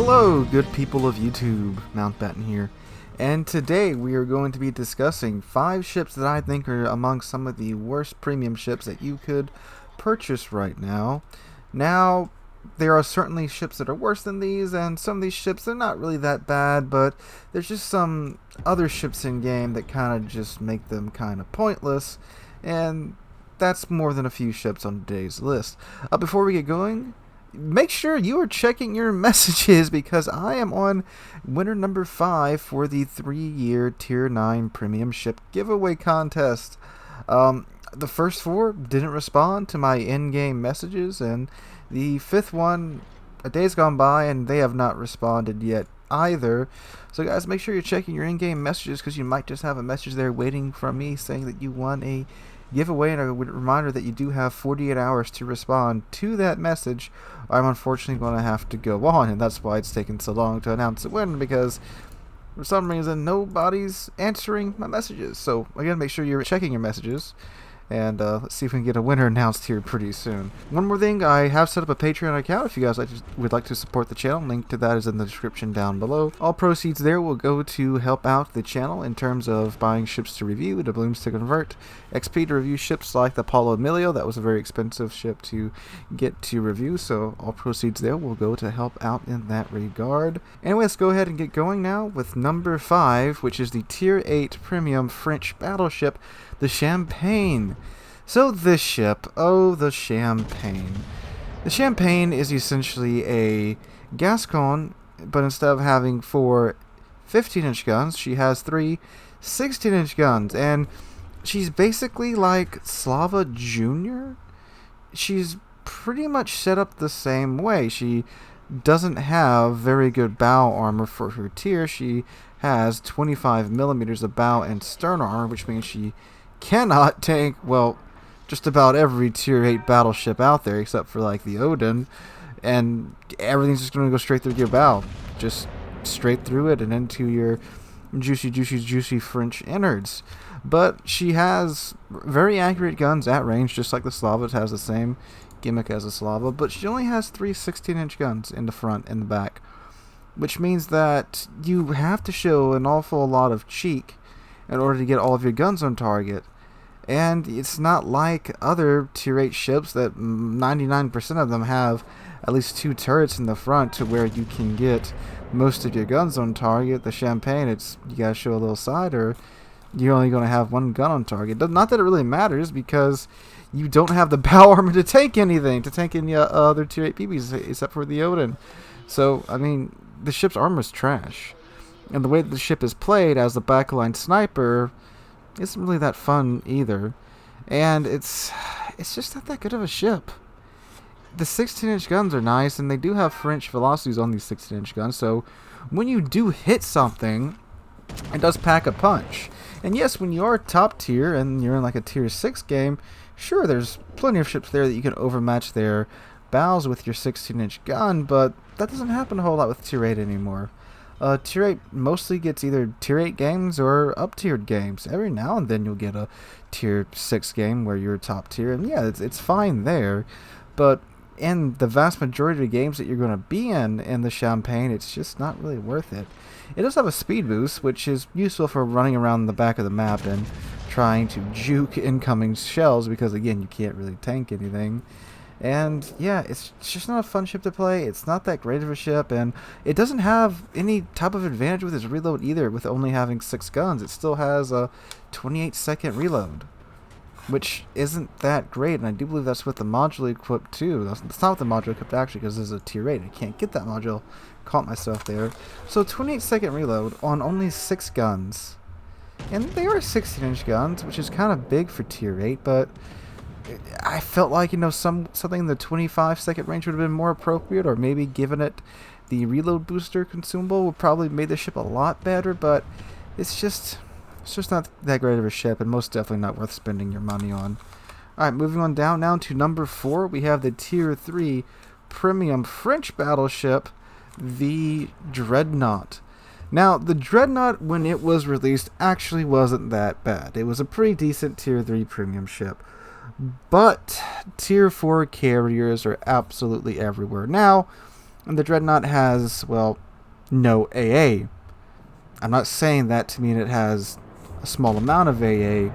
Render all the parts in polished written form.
Hello, good people of YouTube, Mountbatten here, and today we are going to be discussing 5 ships that I think are among some of the worst premium ships that you could purchase right now. Now, there are certainly ships that are worse than these, and some of these ships are not really that bad, but there's just some other ships in game that kind of just make them kind of pointless, and that's more than a few ships on today's list. Before we get going, make sure you are checking your messages because I am on winner number 5 for the 3-year Tier 9 Premium Ship Giveaway Contest. The first 4 didn't respond to my in-game messages, and the 5th one, a day's gone by, and they have not responded yet either. So guys, make sure you're checking your in-game messages because you might just have a message there waiting from me saying that you won a giveaway, and a reminder that you do have 48 hours to respond to that message. I'm unfortunately going to have to go on, and that's why it's taken so long to announce the winner, because for some reason nobody's answering my messages. So again, make sure you're checking your messages, and let's see if we can get a winner announced here pretty soon. One more thing, I have set up a Patreon account if you guys would like to support the channel. Link to that is in the description down below. All proceeds there will go to help out the channel in terms of buying ships to review, doubloons to convert, XP to review ships like the Apollo Emilio. That was a very expensive ship to get to review, so all proceeds there will go to help out in that regard. Anyway, let's go ahead and get going now with number 5, which is the Tier 8 Premium French battleship, the Champagne. So this ship, the Champagne. The Champagne is essentially a Gascon, but instead of having 4 15-inch guns, she has 3 16-inch guns, and she's basically like Slava Jr. She's pretty much set up the same way. She doesn't have very good bow armor for her tier. She has 25 millimeters of bow and stern armor, which means she cannot tank, well, just about every Tier 8 battleship out there, except for like the Odin, and everything's just going to go straight through your bow. Just straight through it and into your juicy French innards. But she has very accurate guns at range, just like the Slava. It has the same gimmick as the Slava, but she only has 3 16-inch guns in the front and the back, which means that you have to show an awful lot of cheek in order to get all of your guns on target. And it's not like other Tier 8 ships that 99% of them have at least 2 turrets in the front to where you can get most of your guns on target. The Champagne, you gotta show a little side, or you're only going to have 1 gun on target. Not that it really matters, because you don't have the bow armor to tank anything, to tank any other Tier 8 PBs except for the Odin. So, I mean, the ship's armor is trash. And the way that the ship is played as the backline sniper isn't really that fun either. And it's just not that good of a ship. The 16-inch guns are nice, and they do have French velocities on these 16-inch guns, so when you do hit something, it does pack a punch. And yes, when you are top tier and you're in like a Tier 6 game, sure, there's plenty of ships there that you can overmatch their bows with your 16-inch gun, but that doesn't happen a whole lot with Tier 8 anymore. Tier 8 mostly gets either Tier 8 games or up-tiered games. Every now and then you'll get a Tier 6 game where you're top tier, and yeah, it's fine there. But in the vast majority of games that you're going to be in the Champagne, it's just not really worth it. It does have a speed boost, which is useful for running around the back of the map and trying to juke incoming shells, because again, you can't really tank anything. And yeah, it's just not a fun ship to play. It's not that great of a ship, and it doesn't have any type of advantage with its reload either, with only having 6 guns. It still has a 28-second reload, which isn't that great, and I do believe that's with the module equipped too. That's not with the module equipped actually, because this is a Tier 8. I can't get that module. Caught myself there. So 28-second reload on only 6 guns. And they are 16-inch guns, which is kind of big for Tier 8, but I felt like, something in the 25-second range would have been more appropriate, or maybe given it the reload booster consumable would probably made the ship a lot better, but it's just not that great of a ship, and most definitely not worth spending your money on. Alright, moving on down now to number 4, we have the Tier 3 Premium French battleship, the Dreadnought. Now, the Dreadnought, when it was released, actually wasn't that bad. It was a pretty decent Tier 3 premium ship. But Tier 4 carriers are absolutely everywhere. Now, And the Dreadnought has, well, no AA. I'm not saying that to mean it has a small amount of AA.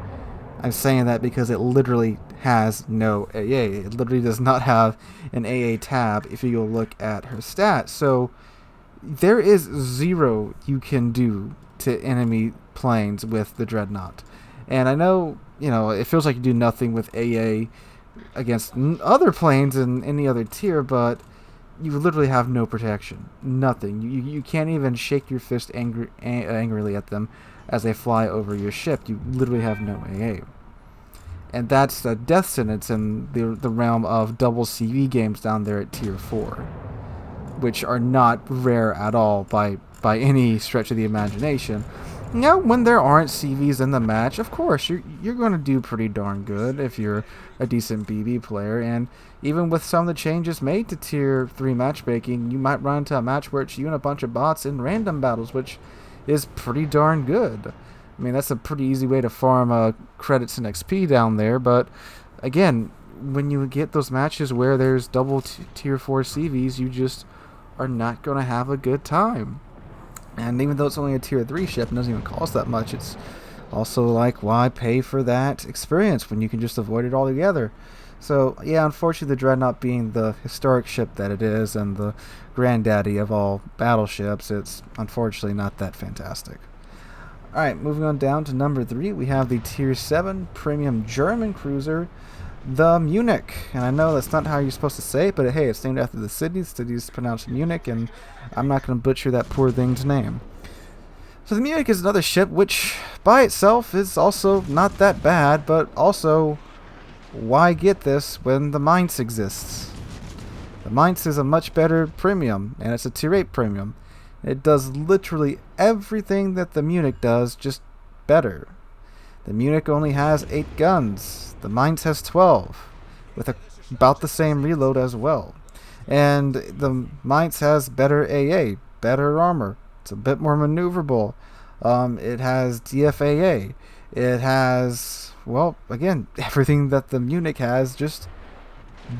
I'm saying that because it literally has no AA. It literally does not have an AA tab if you go look at her stats. So there is zero you can do to enemy planes with the Dreadnought. And I know, it feels like you do nothing with AA against other planes in any other tier, but you literally have no protection. Nothing. You can't even shake your fist angrily at them as they fly over your ship. You literally have no AA. And that's a death sentence in the realm of double CV games down there at tier 4, which are not rare at all by any stretch of the imagination. Now, when there aren't CVs in the match, of course, you're going to do pretty darn good if you're a decent BB player. And even with some of the changes made to Tier 3 matchmaking, you might run into a match where it's you and a bunch of bots in random battles, which is pretty darn good. I mean, that's a pretty easy way to farm credits and XP down there. But, again, when you get those matches where there's double Tier 4 CVs, you just are not going to have a good time. And even though it's only a tier 3 ship and doesn't even cost that much, it's also like, why pay for that experience when you can just avoid it altogether? So, yeah, unfortunately, the Dreadnought being the historic ship that it is and the granddaddy of all battleships, it's unfortunately not that fantastic. Alright, moving on down to number 3, we have the tier 7 premium German cruiser, the Munich. And I know that's not how you're supposed to say it, but hey, it's named after the city. The city is pronounced Munich, and I'm not going to butcher that poor thing's name. So the Munich is another ship which, by itself, is also not that bad, but also, why get this when the Mainz exists? The Mainz is a much better premium, and it's a tier 8 premium. It does literally everything that the Munich does, just better. The Munich only has 8 guns. The Mainz has 12, with about the same reload as well. And the Mainz has better AA, better armor. It's a bit more maneuverable. It has DFAA. It has, well, again, everything that the Munich has, just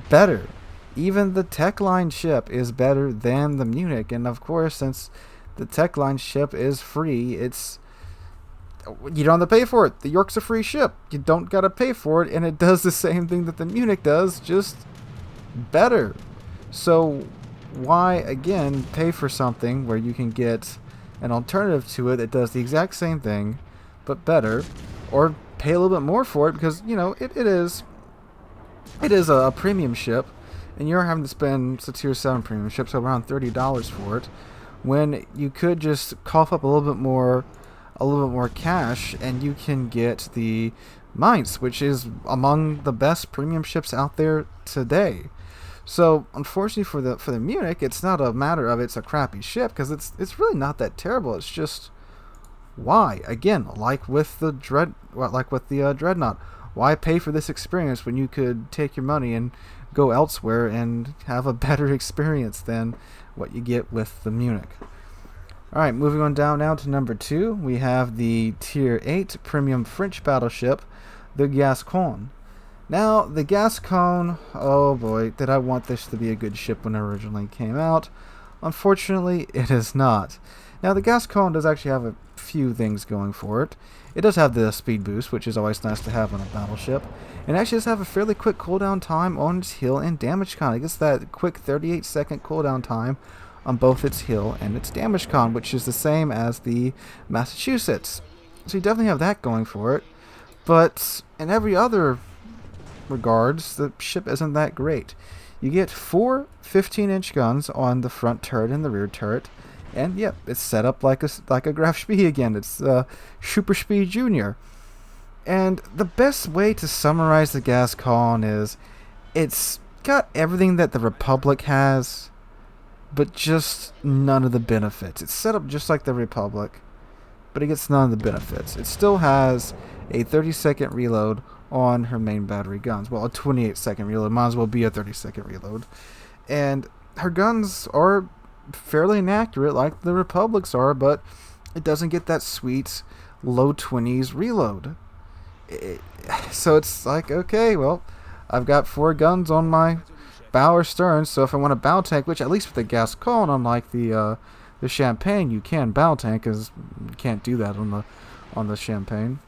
better. Even the tech line ship is better than the Munich. And of course, since the tech line ship is free, you don't have to pay for it. The York's a free ship. You don't got to pay for it, and it does the same thing that the Munich does, just better. So why, again, pay for something where you can get an alternative to it that does the exact same thing, but better, or pay a little bit more for it because, it is a premium ship, and you're having to spend a tier 7 premium ship, so around $30 for it, when you could just cough up a little bit more cash, and you can get the Mainz, which is among the best premium ships out there today. So unfortunately for the Munich, it's not a matter of it's a crappy ship, because it's really not that terrible. It's just, why? Again, like with the Dreadnought, why pay for this experience when you could take your money and go elsewhere and have a better experience than what you get with the Munich? Alright, moving on down now to number 2, we have the Tier 8 Premium French battleship, the Gascon. Now, the Gascon, oh boy, did I want this to be a good ship when it originally came out. Unfortunately, it is not. Now, the Gascon does actually have a few things going for it. It does have the speed boost, which is always nice to have on a battleship. And it actually does have a fairly quick cooldown time on its heal and damage con. It gets that quick 38-second cooldown time on both its heal and its damage con, which is the same as the Massachusetts. So you definitely have that going for it. But in every other regards, the ship isn't that great. You get 4 15-inch guns on the front turret and the rear turret, and yep, it's set up like a Graf Spee again. It's Super Spee Jr. And the best way to summarize the Gascon is it's got everything that the Republic has, but just none of the benefits. It's set up just like the Republic, but it gets none of the benefits. It still has a 30-second reload on her main battery guns. Well, a 28-second reload. Might as well be a 30-second reload. And her guns are fairly inaccurate like the Republic's are, but it doesn't get that sweet low 20s reload. So it's like, okay, well, I've got 4 guns on my bow or stern. So if I want to bow tank, which at least with the Gascon, unlike the Champagne, you can bow tank, because you can't do that on the Champagne.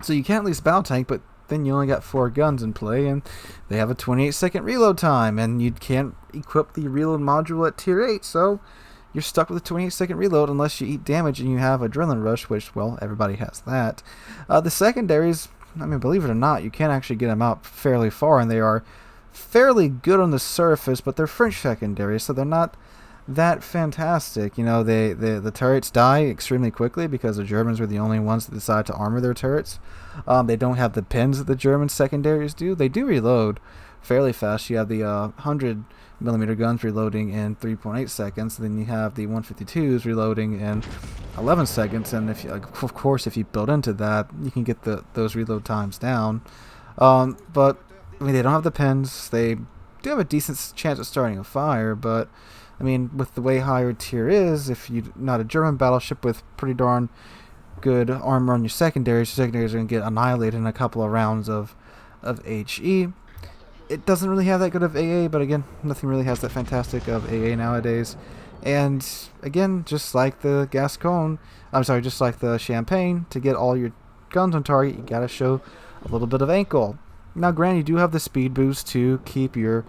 So you can at least bow tank, but then you only got 4 guns in play, and they have a 28-second reload time, and you can't equip the reload module at tier 8, so you're stuck with a 28-second reload unless you eat damage and you have Adrenaline Rush, which, well, everybody has that. The secondaries, I mean, believe it or not, you can actually get them out fairly far, and they are fairly good on the surface, but they're French secondaries, so they're not that fantastic. You know, the turrets die extremely quickly because the Germans were the only ones that decide to armor their turrets. They don't have the pins that the German secondaries do. They do reload fairly fast. You have the 100mm guns reloading in 3.8 seconds. Then you have the 152s reloading in 11 seconds. And if you, of course, if you build into that, you can get those reload times down. But I mean, they don't have the pins. They do have a decent chance of starting a fire, but I mean, with the way higher tier is, if you're not a German battleship with pretty darn good armor on your secondaries are going to get annihilated in a couple of rounds of HE. It doesn't really have that good of AA, but again, nothing really has that fantastic of AA nowadays. And again, just like the Gascon, just like the Champagne, to get all your guns on target, you gotta show a little bit of ankle. Now, granted, you do have the speed boost to keep your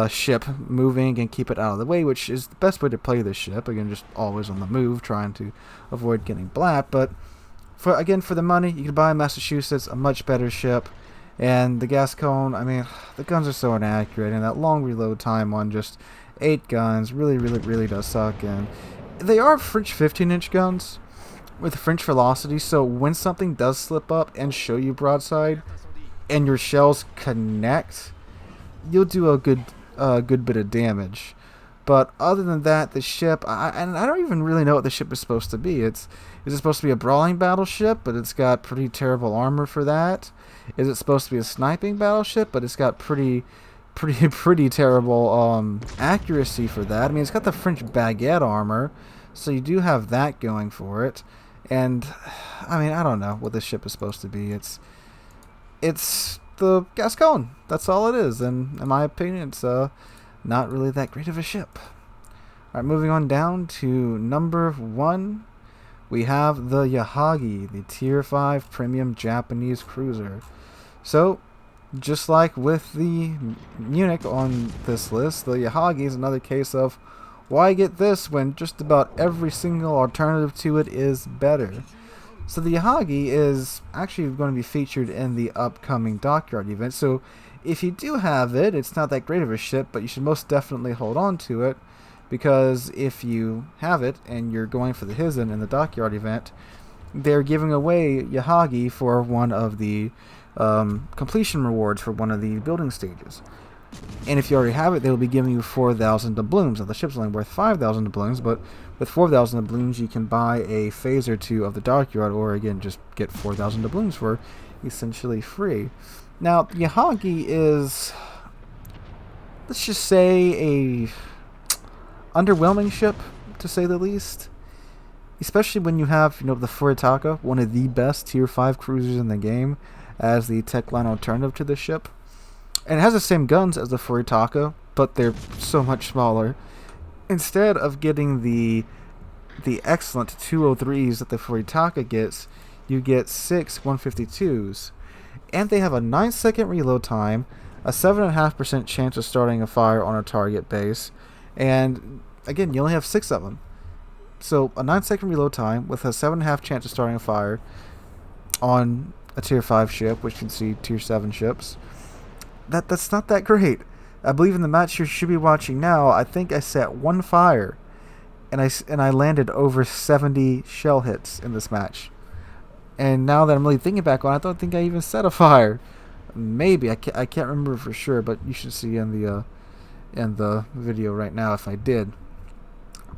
ship moving and keep it out of the way, which is the best way to play this ship. Again, just always on the move, trying to avoid getting blapped. But for the money, you can buy Massachusetts, a much better ship. And the Gascon, I mean, the guns are so inaccurate, and that long reload time on just 8 guns really does suck. And they are French 15-inch guns with French velocity, so when something does slip up and show you broadside and your shells connect, you'll do a good bit of damage. But other than that, the ship, I don't even really know what the ship is supposed to be. Is it supposed to be a brawling battleship, but it's got pretty terrible armor for that? Is it supposed to be a sniping battleship, but it's got pretty terrible accuracy for that? I mean, it's got the French baguette armor, so you do have that going for it. And I mean, I don't know what this ship is supposed to be. It's the Gascon. That's all it is, and in my opinion, it's not really that great of a ship. Alright, moving on down to number 1, we have the Haagi, the Tier 5 Premium Japanese Cruiser. So, just like with the Munich on this list, the Haagi is another case of why get this when just about every single alternative to it is better. So the Haagi is actually going to be featured in the upcoming Dockyard event. So if you do have it, it's not that great of a ship, but you should most definitely hold on to it, because if you have it and you're going for the Hizen in the Dockyard event, they're giving away Haagi for one of the completion rewards for one of the building stages. And if you already have it, they'll be giving you 4,000 doubloons. Now, the ship's only worth 5,000 doubloons, but with 4,000 doubloons, you can buy a phase or 2 of the Dockyard, or again, just get 4,000 doubloons for essentially free. Now, Haagi is, let's just say, a underwhelming ship, to say the least. Especially when you have, the Furitaka, one of the best Tier 5 cruisers in the game, as the tech line alternative to the ship. And it has the same guns as the Furitaka, but they're so much smaller. Instead of getting the excellent 203s that the Furitaka gets, you get 6 152s. And they have a 9-second reload time, a 7.5% chance of starting a fire on a target base, and again, you only have 6 of them. So a 9-second reload time with a 7.5 chance of starting a fire on a Tier 5 ship, which you can see Tier 7 ships. That's not that great. I believe in the match you should be watching now, I think I set 1 fire, and I landed over 70 shell hits in this match. And now that I'm really thinking back on it, I don't think I even set a fire. Maybe, I can't remember for sure, but you should see in the video right now if I did.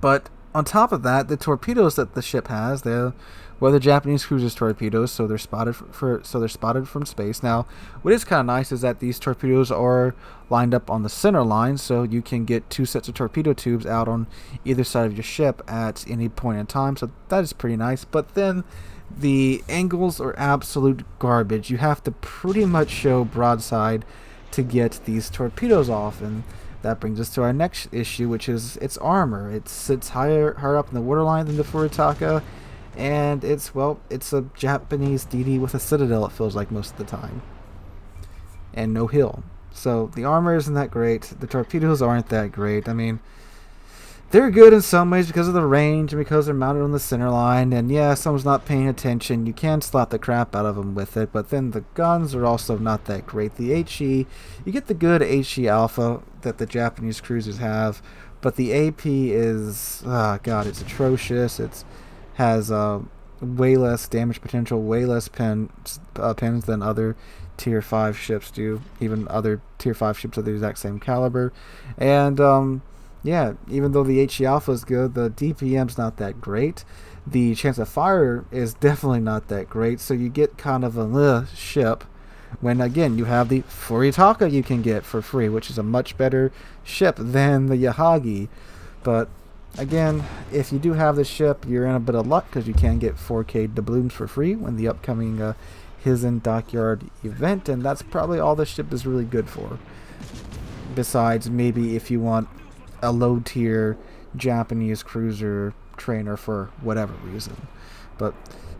But on top of that, the torpedoes that the ship has, they're the Japanese cruisers torpedoes, so they're spotted from space. Now, what is kind of nice is that these torpedoes are lined up on the center line, so you can get 2 sets of torpedo tubes out on either side of your ship at any point in time. So that is pretty nice. But then the angles are absolute garbage. You have to pretty much show broadside to get these torpedoes off, and that brings us to our next issue, which is its armor. It sits higher up in the waterline than the Furitaka, and it's a Japanese DD with a citadel, it feels like most of the time, and no hill. So the armor isn't that great. The torpedoes aren't that great. I mean, they're good in some ways because of the range and because they're mounted on the center line. And yeah, if someone's not paying attention, you can slap the crap out of them with it. But then the guns are also not that great. The HE, you get the good HE Alpha that the Japanese cruisers have, but the AP is, God, it's atrocious. It has way less damage potential, way less pins than other Tier 5 ships do, even other Tier 5 ships of the exact same caliber. And yeah, even though the HE Alpha is good, the DPM's not that great. The chance of fire is definitely not that great, so you get kind of a ship when, again, you have the Furitaka you can get for free, which is a much better ship than the Haagi. But again, if you do have the ship, you're in a bit of luck because you can get 4K doubloons for free when the upcoming Hizen Dockyard event, and that's probably all the ship is really good for. Besides, maybe if you want a low-tier Japanese cruiser trainer for whatever reason. But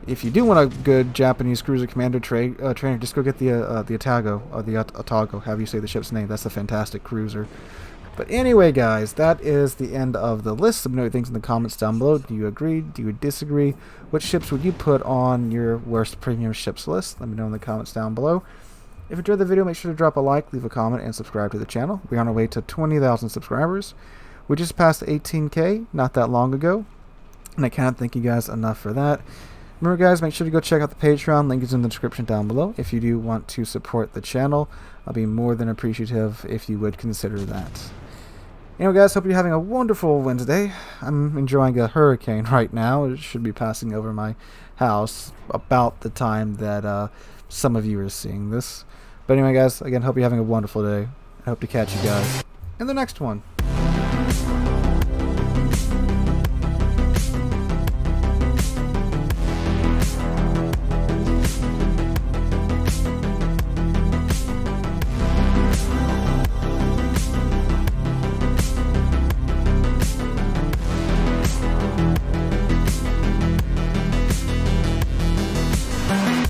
if you do want a good Japanese cruiser commander trainer, just go get the Atago, or the Atago, however you say the ship's name. That's a fantastic cruiser. But anyway, guys, that is the end of the list. Let me know your things in the comments down below. Do you agree? Do you disagree? What ships would you put on your worst premium ships list? Let me know in the comments down below. If you enjoyed the video, make sure to drop a like, leave a comment, and subscribe to the channel. We're on our way to 20,000 subscribers. We just passed 18K not that long ago, and I can't thank you guys enough for that. Remember, guys, make sure to go check out the Patreon. Link is in the description down below. If you do want to support the channel, I'll be more than appreciative if you would consider that. Anyway, guys, hope you're having a wonderful Wednesday. I'm enjoying a hurricane right now. It should be passing over my house about the time that some of you are seeing this. But anyway, guys, again, hope you're having a wonderful day. I hope to catch you guys in the next one.